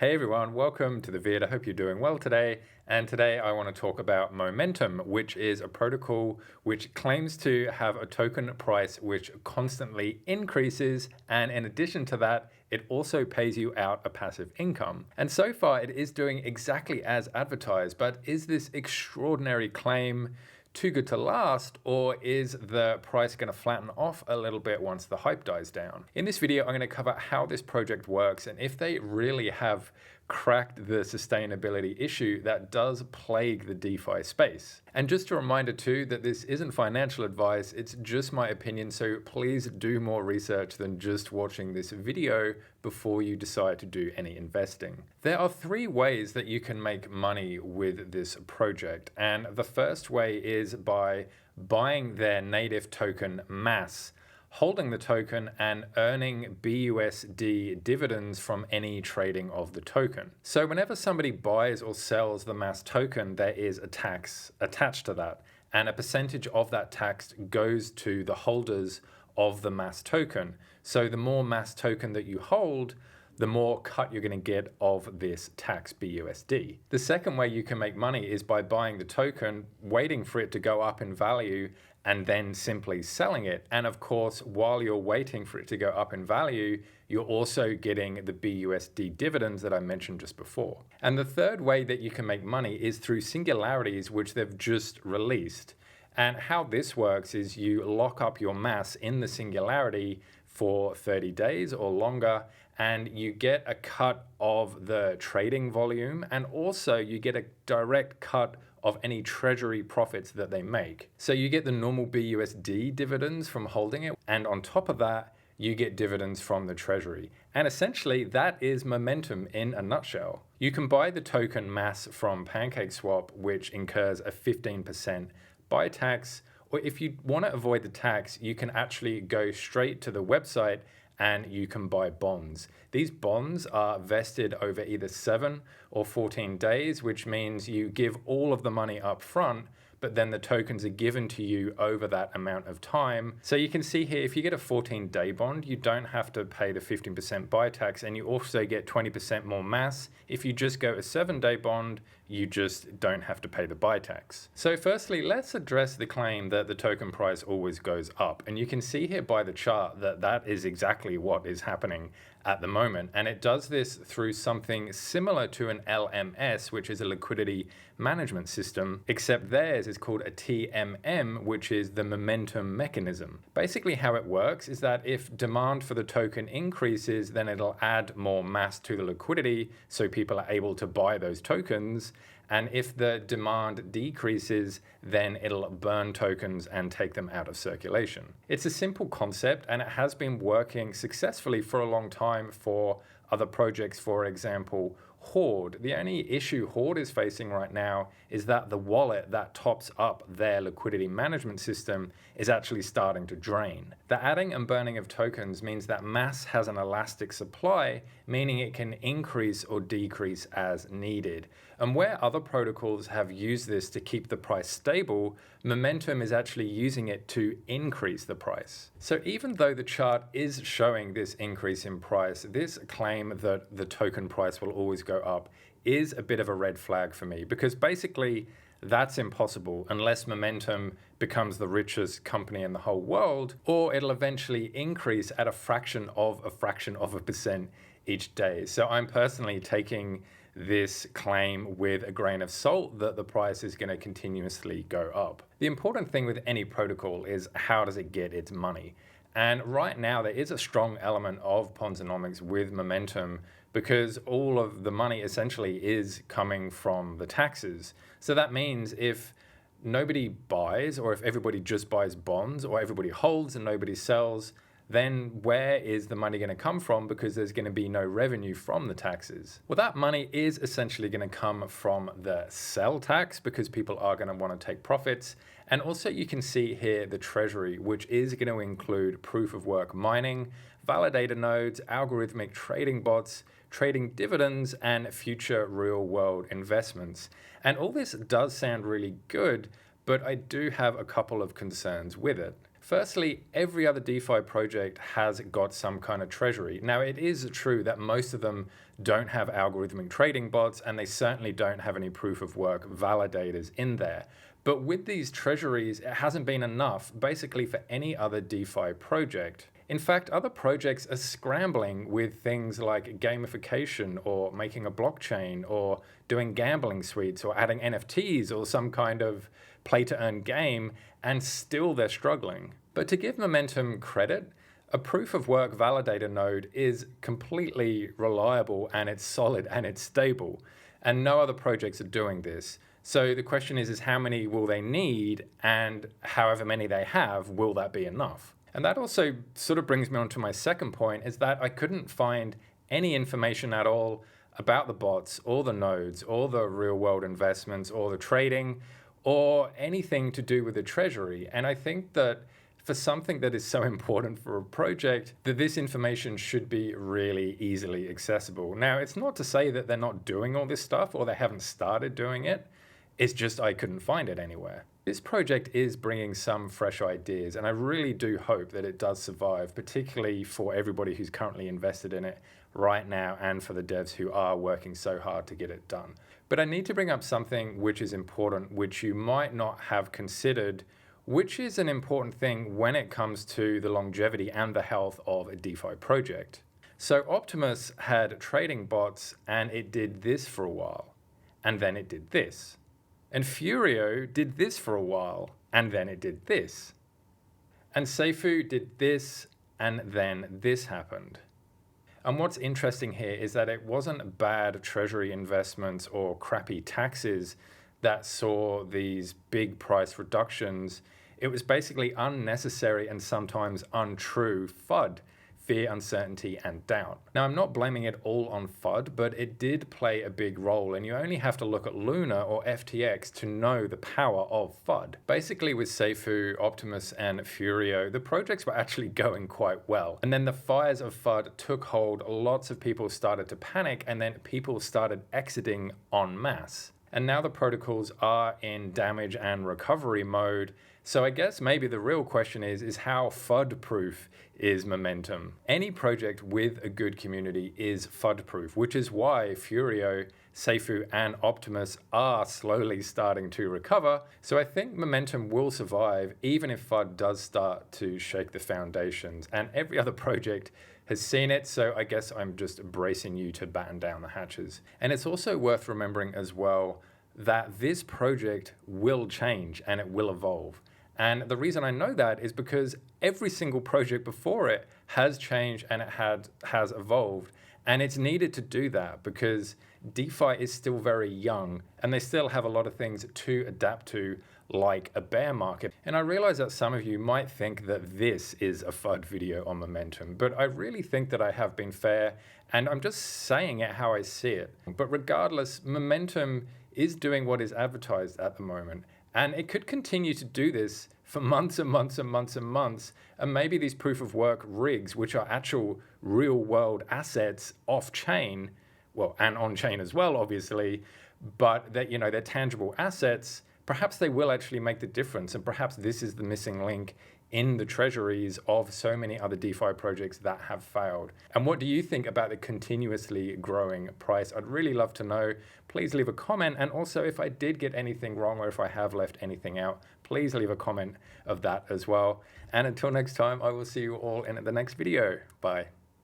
Hey everyone, welcome to the vid. I hope you're doing well today. And today I want to talk about Momentum, which is a protocol which claims to have a token price which constantly increases. And in addition to that, it also pays you out a passive income. And so far it is doing exactly as advertised. But is this extraordinary claim too good to last, or is the price going to flatten off a little bit once the hype dies down? In this video, I'm going to cover how this project works and if they really have cracked the sustainability issue that does plague the DeFi space. And just a reminder too that this isn't financial advice, it's just my opinion, so please do more research than just watching this video before you decide to do any investing. There are three ways that you can make money with this project, and the first way is by buying their native token mass, holding the token and earning BUSD dividends from any trading of the token. So whenever somebody buys or sells the mass token, there is a tax attached to that, and a percentage of that tax goes to the holders of the mass token. So the more mass token that you hold, the more cut you're going to get of this tax BUSD. The second way you can make money is by buying the token, waiting for it to go up in value, and then simply selling it. And of course, while you're waiting for it to go up in value, you're also getting the BUSD dividends that I mentioned just before. And the third way that you can make money is through singularities, which they've just released. And how this works is you lock up your mass in the singularity for 30 days or longer, and you get a cut of the trading volume, and also you get a direct cut of any treasury profits that they make. So you get the normal BUSD dividends from holding it, and on top of that, you get dividends from the treasury. And essentially, that is Momentum in a nutshell. You can buy the token mass from PancakeSwap, which incurs a 15% buy tax, or if you want to avoid the tax, you can actually go straight to the website and you can buy bonds. These bonds are vested over either 7 or 14 days, which means you give all of the money up front, but then the tokens are given to you over that amount of time. So you can see here, if you get a 14-day bond, you don't have to pay the 15% buy tax, and you also get 20% more mass. If you just go a 7-day bond, you just don't have to pay the buy tax. So firstly, let's address the claim that the token price always goes up. And you can see here by the chart that that is exactly what is happening at the moment. And it does this through something similar to an LMS, which is a liquidity management system, except theirs is called a TMM, which is the Momentum Mechanism. Basically how it works is that if demand for the token increases, then it'll add more mass to the liquidity so people are able to buy those tokens. And if the demand decreases, then it'll burn tokens and take them out of circulation. It's a simple concept, and it has been working successfully for a long time for other projects. For example, Horde. The only issue Horde is facing right now is that the wallet that tops up their liquidity management system is actually starting to drain. The adding and burning of tokens means that mass has an elastic supply, meaning it can increase or decrease as needed. And where other protocols have used this to keep the price stable, Momentum is actually using it to increase the price. So even though the chart is showing this increase in price, this claim that the token price will always go up is a bit of a red flag for me, because basically that's impossible unless Momentum becomes the richest company in the whole world, or it'll eventually increase at a fraction of a percent each day. So I'm personally taking this claim with a grain of salt that the price is going to continuously go up. The important thing with any protocol is how does it get its money? And right now there is a strong element of ponzinomics with Momentum, because all of the money essentially is coming from the taxes. So that means if nobody buys, or if everybody just buys bonds, or everybody holds and nobody sells, then where is the money going to come from? Because there's going to be no revenue from the taxes. Well, that money is essentially going to come from the sell tax, because people are going to want to take profits. And also you can see here the treasury, which is going to include proof of work mining, validator nodes, algorithmic trading bots, trading dividends, and future real world investments. And all this does sound really good, but I do have a couple of concerns with it. Firstly, every other DeFi project has got some kind of treasury. Now, it is true that most of them don't have algorithmic trading bots, and they certainly don't have any proof of work validators in there. But with these treasuries, it hasn't been enough basically for any other DeFi project. In fact, other projects are scrambling with things like gamification or making a blockchain or doing gambling suites or adding NFTs or some kind of play to earn game, and still they're struggling. But to give Momentum credit, a proof of work validator node is completely reliable and it's solid and it's stable. And no other projects are doing this. So the question is how many will they need, and however many they have, will that be enough? And that also sort of brings me on to my second point, is that I couldn't find any information at all about the bots or the nodes or the real world investments or the trading or anything to do with the treasury. And I think that for something that is so important for a project, that this information should be really easily accessible. Now, it's not to say that they're not doing all this stuff or they haven't started doing it. It's just I couldn't find it anywhere. This project is bringing some fresh ideas, and I really do hope that it does survive, particularly for everybody who's currently invested in it right now and for the devs who are working so hard to get it done. But I need to bring up something which is important, which you might not have considered, which is an important thing when it comes to the longevity and the health of a DeFi project. So Optimus had trading bots, and it did this for a while, and then it did this. And Furio did this for a while, and then it did this. And Seifu did this, and then this happened. And what's interesting here is that it wasn't bad treasury investments or crappy taxes that saw these big price reductions. It was basically unnecessary and sometimes untrue FUD, fear, uncertainty, and doubt. Now, I'm not blaming it all on FUD, but it did play a big role, and you only have to look at Luna or FTX to know the power of FUD. Basically, with Seifu, Optimus, and Furio, the projects were actually going quite well. And then the fires of FUD took hold, lots of people started to panic, and then people started exiting en masse. And now the protocols are in damage and recovery mode. So I guess maybe the real question is how FUD-proof is Momentum? Any project with a good community is FUD-proof, which is why Furio, Seifu, and Optimus are slowly starting to recover. So I think Momentum will survive even if FUD does start to shake the foundations. And every other project has seen it, so I guess I'm just bracing you to batten down the hatches. And it's also worth remembering as well that this project will change and it will evolve. And the reason I know that is because every single project before it has changed and it has evolved. And it's needed to do that because DeFi is still very young and they still have a lot of things to adapt to, like a bear market. And I realize that some of you might think that this is a FUD video on Momentum, but I really think that I have been fair and I'm just saying it how I see it. But regardless, Momentum is doing what is advertised at the moment. And it could continue to do this for months and months and months and months. And maybe these proof of work rigs, which are actual real world assets off chain, well, and on chain as well, obviously, but that, they're tangible assets, perhaps they will actually make the difference. And perhaps this is the missing link in the treasuries of so many other DeFi projects that have failed. And what do you think about the continuously growing price? I'd really love to know. Please leave a comment. And also, if I did get anything wrong or if I have left anything out, please leave a comment of that as well. And until next time, I will see you all in the next video. Bye.